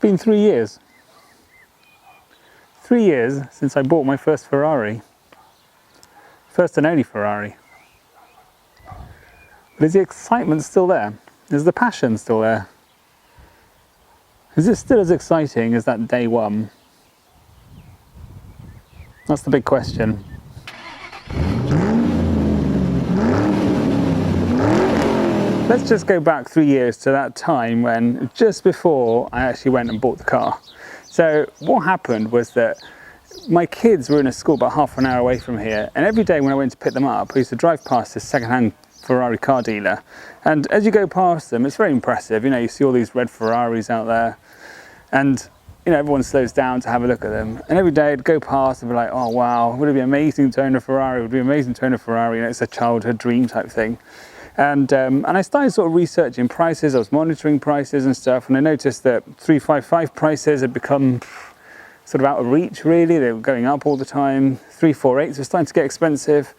been 3 years. 3 years since I bought my first Ferrari. First and only Ferrari. But is the excitement still there? Is the passion still there? Is it still as exciting as that day one? That's the big question. Let's just go back 3 years to that time when, just before I actually went and bought the car. So what happened was that my kids were in a school about half an hour away from here, and every day when I went to pick them up, I used to drive past this second-hand Ferrari car dealer. And as you go past them, it's very impressive. You know, you see all these red Ferraris out there, and you know, everyone slows down to have a look at them. And every day I'd go past and be like, oh wow, would it be amazing to own a Ferrari? Would it be amazing to own a Ferrari? You know, it's a childhood dream type thing. And I started sort of researching prices. I was monitoring prices and stuff, and I noticed that 355 prices had become sort of out of reach, really. They were going up all the time. 348s were starting to get expensive.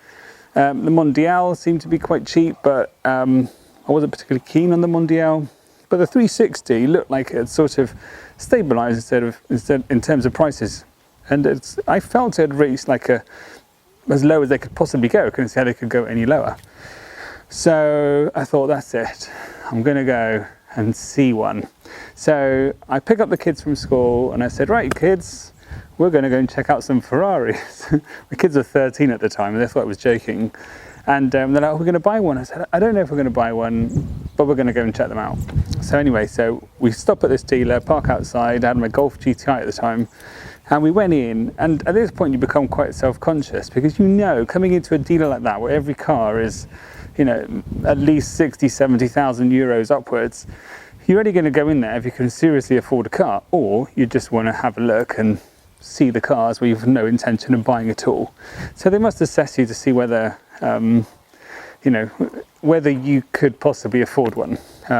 The Mondial seemed to be quite cheap, but I wasn't particularly keen on the Mondial. But the 360 looked like it had sort of stabilised in terms of prices, and I felt it had reached like as low as they could possibly go. I couldn't see how they could go any lower. So I thought, that's it, I'm gonna go and see one. So I pick up the kids from school and I said, right kids, we're gonna go and check out some Ferraris. The kids were 13 at the time and they thought I was joking. And they're like, oh, we're gonna buy one. I said, I don't know if we're gonna buy one, but we're gonna go and check them out. So anyway, so we stop at this dealer, park outside. I had my Golf GTI at the time. And we went in, and at this point you become quite self-conscious, because you know, coming into a dealer like that, where every car is, you know, at least 60, 70,000 euros upwards, you're only going to go in there if you can seriously afford a car, or you just want to have a look and see the cars where you've no intention of buying at all. So they must assess you to see whether, you know, whether you could possibly afford one,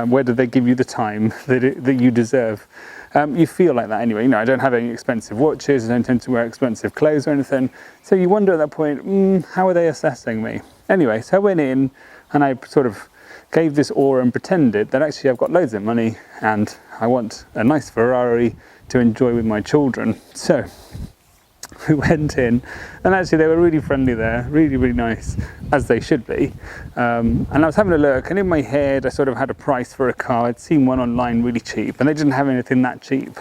whether they give you the time that you deserve. You feel like that anyway. You know, I don't have any expensive watches, I don't tend to wear expensive clothes or anything. So you wonder at that point, how are they assessing me? Anyway, so I went in and I sort of gave this aura and pretended that actually I've got loads of money and I want a nice Ferrari to enjoy with my children. So we went in, and actually they were really friendly there, really, really nice, as they should be. And I was having a look, and in my head I sort of had a price for a car. I'd seen one online really cheap, and they didn't have anything that cheap.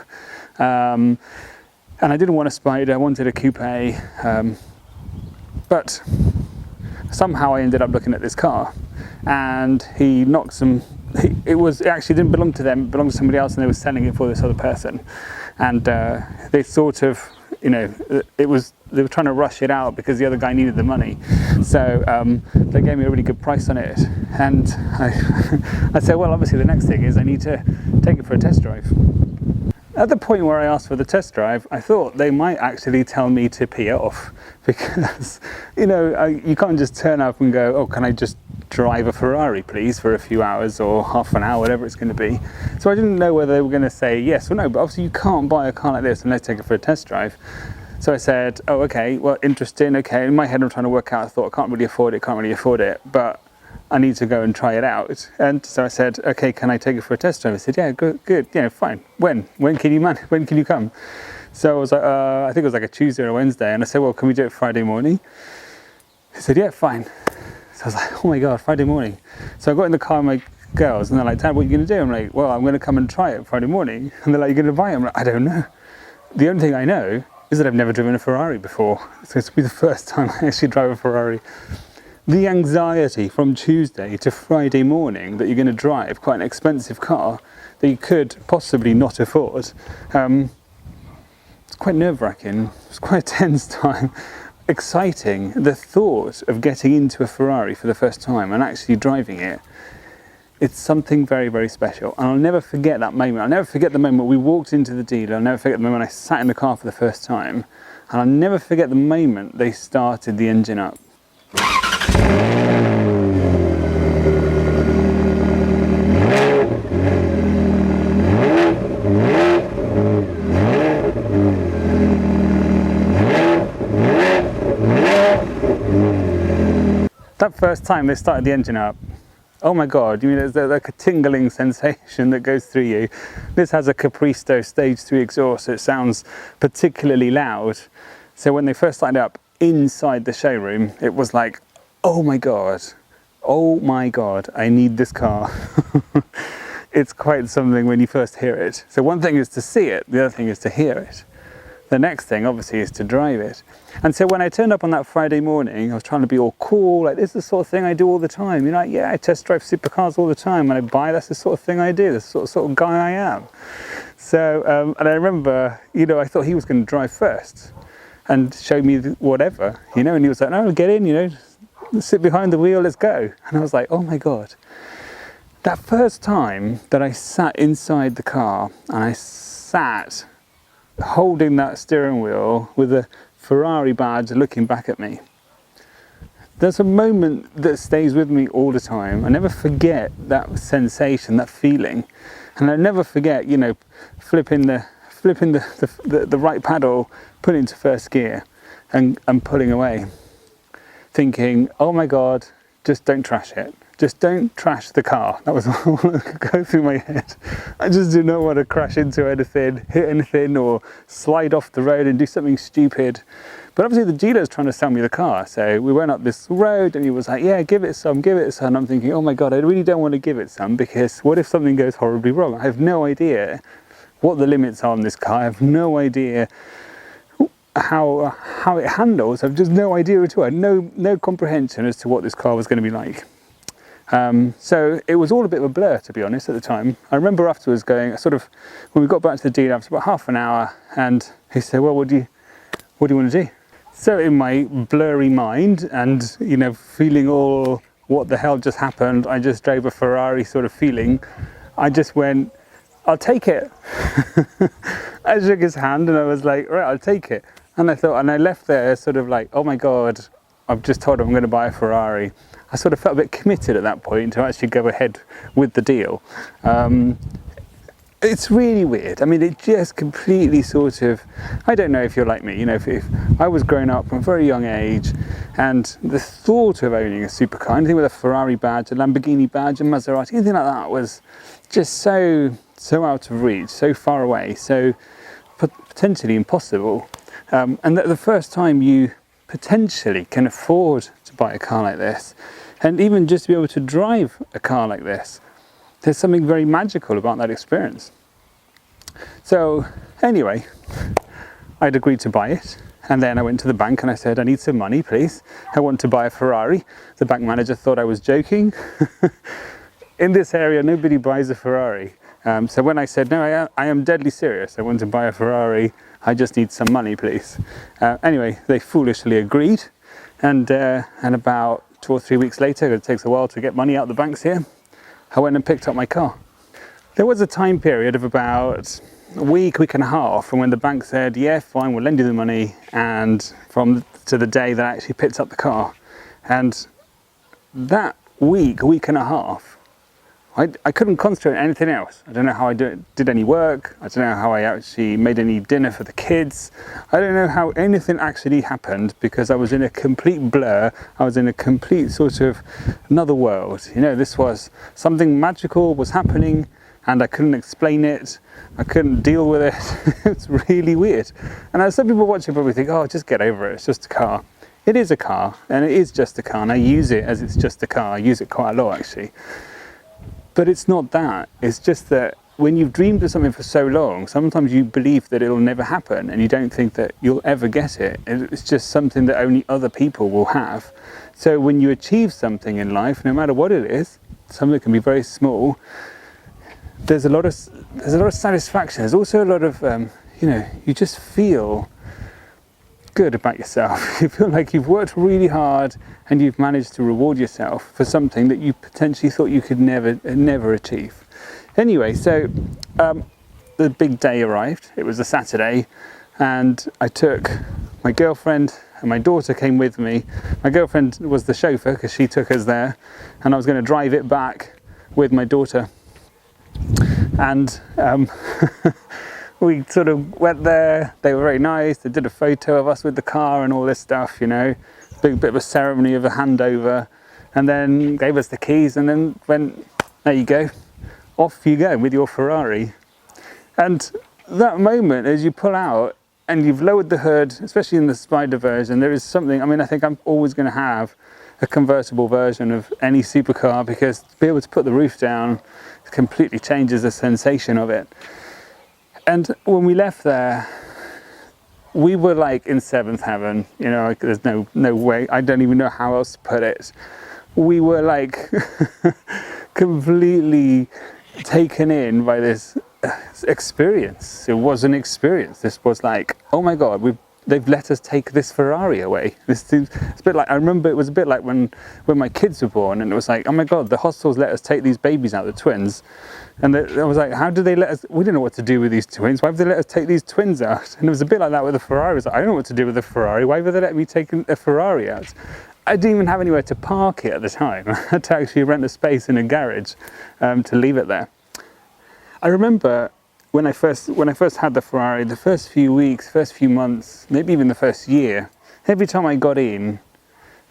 And I didn't want a Spider, I wanted a coupe. But somehow I ended up looking at this car, and he knocked some. It actually didn't belong to them, it belonged to somebody else, and they were selling it for this other person. And they sort of, you know, they were trying to rush it out because the other guy needed the money. So they gave me a really good price on it. And I said, well, obviously the next thing is I need to take it for a test drive. At the point where I asked for the test drive, I thought they might actually tell me to pee off, because, you know, you can't just turn up and go, oh, can I just drive a Ferrari, please, for a few hours or half an hour, whatever it's going to be. So I didn't know whether they were going to say yes or no, but obviously you can't buy a car like this unless take it for a test drive. So I said, oh, okay, well, interesting, okay. In my head I'm trying to work out, I thought, I can't really afford it, but I need to go and try it out. And so I said, okay, can I take it for a test drive? I said, yeah, good, yeah, fine. When can you come? So I was like, I think it was like a Tuesday or a Wednesday, and I said, well, can we do it Friday morning? He said, yeah, fine. So I was like, oh my God, Friday morning. So I got in the car with my girls, and they're like, Dad, what are you going to do? I'm like, well, I'm going to come and try it Friday morning. And they're like, you're going to buy it? I'm like, I don't know. The only thing I know is that I've never driven a Ferrari before. So it's going to be the first time I actually drive a Ferrari. The anxiety from Tuesday to Friday morning that you're going to drive quite an expensive car that you could possibly not afford, it's quite nerve-wracking. It's quite a tense time. Exciting. The thought of getting into a Ferrari for the first time and actually driving it, it's something very, very special. And I'll never forget that moment. I'll never forget the moment we walked into the dealer. I'll never forget the moment I sat in the car for the first time. And I'll never forget the moment they started the engine up. That first time they started the engine up, oh my God, you mean there's like a tingling sensation that goes through you. This has a Capristo Stage 3 exhaust, so it sounds particularly loud. So when they first started up inside the showroom, it was like, oh my God, I need this car. It's quite something when you first hear it. So one thing is to see it, the other thing is to hear it. The next thing obviously is to drive it. And so when I turned up on that Friday morning, I was trying to be all cool, like this is the sort of thing I do all the time. You're like, yeah, I test drive supercars all the time. When I buy, that's the sort of thing I do, that's the sort of guy I am. So, and I remember, you know, I thought he was going to drive first and show me whatever, you know, and he was like, no, get in, you know, sit behind the wheel, let's go. And I was like, oh my God. That first time that I sat inside the car and I sat holding that steering wheel with a Ferrari badge looking back at me, there's a moment that stays with me all the time. I never forget that sensation, that feeling. And I never forget, you know, flipping the right paddle, putting it into first gear and pulling away. Thinking, oh my God, just don't trash it. Just don't trash the car. That was all that could go through my head. I just do not want to crash into anything, hit anything, or slide off the road and do something stupid. But obviously the dealer's trying to sell me the car. So we went up this road and he was like, yeah, give it some, give it some. I'm thinking, oh my God, I really don't want to give it some, because what if something goes horribly wrong? I have no idea what the limits are on this car. I have no idea how it handles. I've just no idea at all. I had no comprehension as to what this car was going to be like. So it was all a bit of a blur, to be honest, at the time. I remember afterwards going, when we got back to the dealer after about half an hour, and he said, well, what do you want to do? So in my blurry mind and, you know, feeling all what the hell just happened, I just drove a Ferrari sort of feeling, I just went, I'll take it. I shook his hand and I was like, right, I'll take it. And I left there sort of like, oh my God, I've just told him I'm going to buy a Ferrari. I sort of felt a bit committed at that point to actually go ahead with the deal. It's really weird. I mean, it just completely sort of, I don't know if you're like me, you know, if I was growing up from a very young age, and the thought of owning a supercar, anything with a Ferrari badge, a Lamborghini badge, a Maserati, anything like that was just so out of reach, so far away, so potentially impossible. And the first time you potentially can afford to buy a car like this, and even just to be able to drive a car like this, there's something very magical about that experience. So anyway, I'd agreed to buy it, and then I went to the bank and I said, I need some money, please. I want to buy a Ferrari. The bank manager thought I was joking. In this area, nobody buys a Ferrari. So when I said, no, I am deadly serious, I want to buy a Ferrari, I just need some money, please. Anyway, they foolishly agreed, and about 2 or 3 weeks later, it takes a while to get money out of the banks here, I went and picked up my car. There was a time period of about a week and a half from when the bank said, yeah, fine, we'll lend you the money, and to the day that I actually picked up the car. And that week and a half, I couldn't concentrate on anything else. I don't know how I did any work. I don't know how I actually made any dinner for the kids. I don't know how anything actually happened, because I was in a complete blur. I was in a complete sort of another world. You know, this was something magical was happening and I couldn't explain it. I couldn't deal with it. It's really weird. And as some people watching probably think, oh, just get over it. It's just a car. It is a car, and it is just a car, and I use it as it's just a car. I use it quite a lot, actually. But it's not that. It's just that when you've dreamed of something for so long, sometimes you believe that it'll never happen and you don't think that you'll ever get it. It's just something that only other people will have. So when you achieve something in life, no matter what it is, something can be very small, there's a lot of satisfaction. There's also a lot of, you know, you just feel good about yourself. You feel like you've worked really hard and you've managed to reward yourself for something that you potentially thought you could never achieve. Anyway, so the big day arrived. It was a Saturday, and I took my girlfriend and my daughter came with me. My girlfriend was the chauffeur because she took us there, and I was going to drive it back with my daughter. And we sort of went there. They were very nice. They did a photo of us with the car and all this stuff, you know, big bit of a ceremony of a handover. and then gave us the keys and then went, there you go, off you go with your Ferrari. And that moment as you pull out and you've lowered the hood, especially in the Spider version, there is something, I mean, I think I'm always going to have a convertible version of any supercar, because to be able to put the roof down completely changes the sensation of it. And when we left there, we were like in seventh heaven, you know, like there's no way, I don't even know how else to put it. We were like completely taken in by this experience. It was an experience. This was like, oh my God, they've let us take this Ferrari away. It's a bit like, I remember it was a bit like when my kids were born, and it was like, oh my God, the hostels let us take these babies out, the twins. And I was like, how did they let us, we didn't know what to do with these twins. Why would they let us take these twins out? And it was a bit like that with the Ferrari. I was like, I don't know what to do with the Ferrari. Why would they let me take a Ferrari out? I didn't even have anywhere to park it at the time. I had to actually rent a space in a garage to leave it there. I remember when I first had the Ferrari, the first few weeks, first few months, maybe even the first year, every time I got in,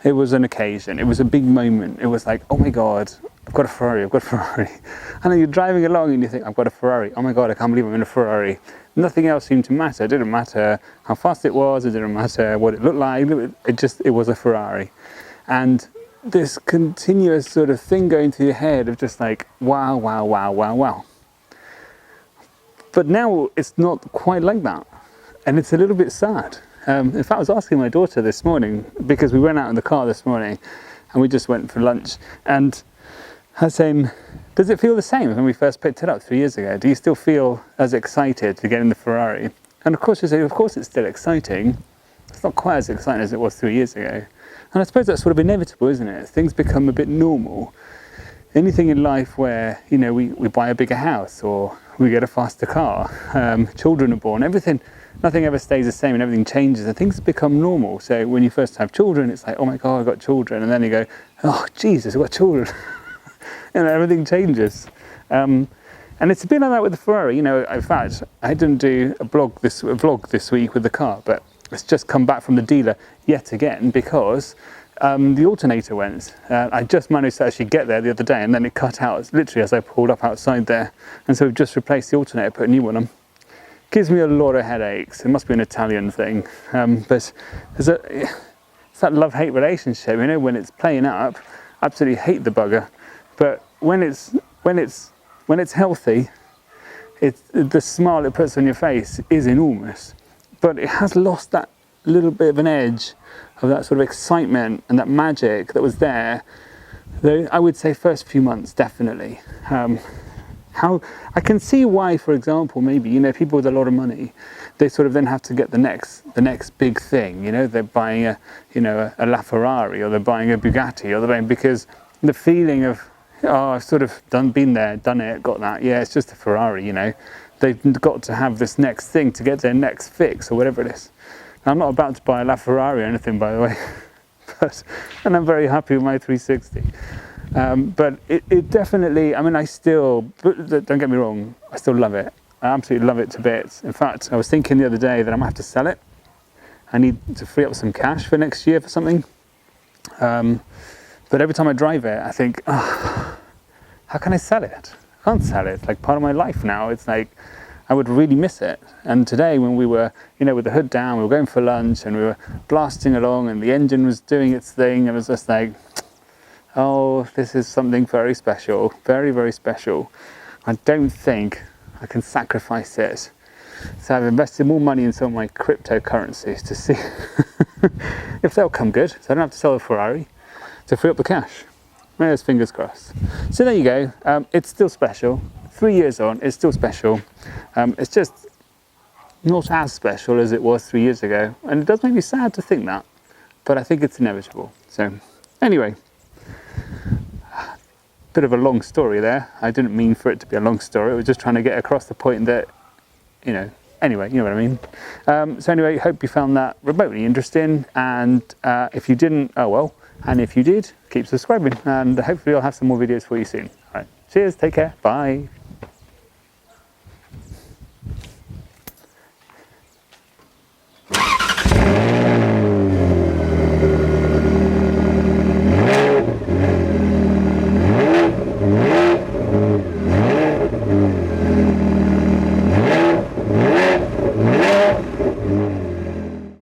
it was an occasion. It was a big moment. It was like, oh my God, I've got a Ferrari, I've got a Ferrari. And then you're driving along and you think, I've got a Ferrari. Oh my God, I can't believe I'm in a Ferrari. Nothing else seemed to matter. It didn't matter how fast it was. It didn't matter what it looked like. It was a Ferrari. And this continuous sort of thing going through your head of just like, wow, wow, wow, wow, wow. But now it's not quite like that. And it's a little bit sad. In fact, I was asking my daughter this morning, because we went out in the car this morning and we just went for lunch. And I was saying, does it feel the same as when we first picked it up 3 years ago? Do you still feel as excited to get in the Ferrari? And of course you say, of course it's still exciting. It's not quite as exciting as it was 3 years ago. And I suppose that's sort of inevitable, isn't it? Things become a bit normal. Anything in life where, you know, we buy a bigger house or we get a faster car, children are born, everything, nothing ever stays the same and everything changes and things become normal. So when you first have children, it's like, oh my God, I've got children. And then you go, oh Jesus, I've got children. And everything changes. And it's a bit like that with the Ferrari. You know, in fact, I didn't do a vlog this week with the car, but it's just come back from the dealer yet again because the alternator went. I just managed to actually get there the other day and then it cut out literally as I pulled up outside there. And so we've just replaced the alternator, put a new one on. Gives me a lot of headaches. It must be an Italian thing. But it's that love-hate relationship, you know, when it's playing up, I absolutely hate the bugger. But when it's healthy, the smile it puts on your face is enormous. But it has lost that little bit of an edge of that sort of excitement and that magic that was there. I would say first few months, definitely. How I can see why, for example, maybe, you know, people with a lot of money, they sort of then have to get the next big thing. You know, they're buying a LaFerrari, or they're buying a Bugatti, or they're buying, because the feeling of, oh, I've sort of been there, done it, got that. Yeah, it's just a Ferrari, you know. They've got to have this next thing to get their next fix or whatever it is. Now, I'm not about to buy a LaFerrari or anything, by the way, and I'm very happy with my 360. But it definitely, I mean, don't get me wrong, I still love it. I absolutely love it to bits. In fact, I was thinking the other day that I might have to sell it. I need to free up some cash for next year for something. But every time I drive it, I think, oh, how can I sell it? I can't sell it. It's like part of my life now. It's like, I would really miss it. And today when we were, you know, with the hood down, we were going for lunch and we were blasting along and the engine was doing its thing. It was just like, oh, this is something very special, very, very special. I don't think I can sacrifice it. So I've invested more money in some of my cryptocurrencies to see if they'll come good. So I don't have to sell a Ferrari to free up the cash. There's fingers crossed. So there you go. It's still special. 3 years on, it's still special. It's just not as special as it was 3 years ago. And it does make me sad to think that, but I think it's inevitable. So anyway, bit of a long story there. I didn't mean for it to be a long story. I was just trying to get across the point that, you know, anyway, you know what I mean. So anyway, hope you found that remotely interesting. And if you didn't, oh well. And if you did, keep subscribing. And hopefully I'll have some more videos for you soon. All right, cheers, take care, bye. it.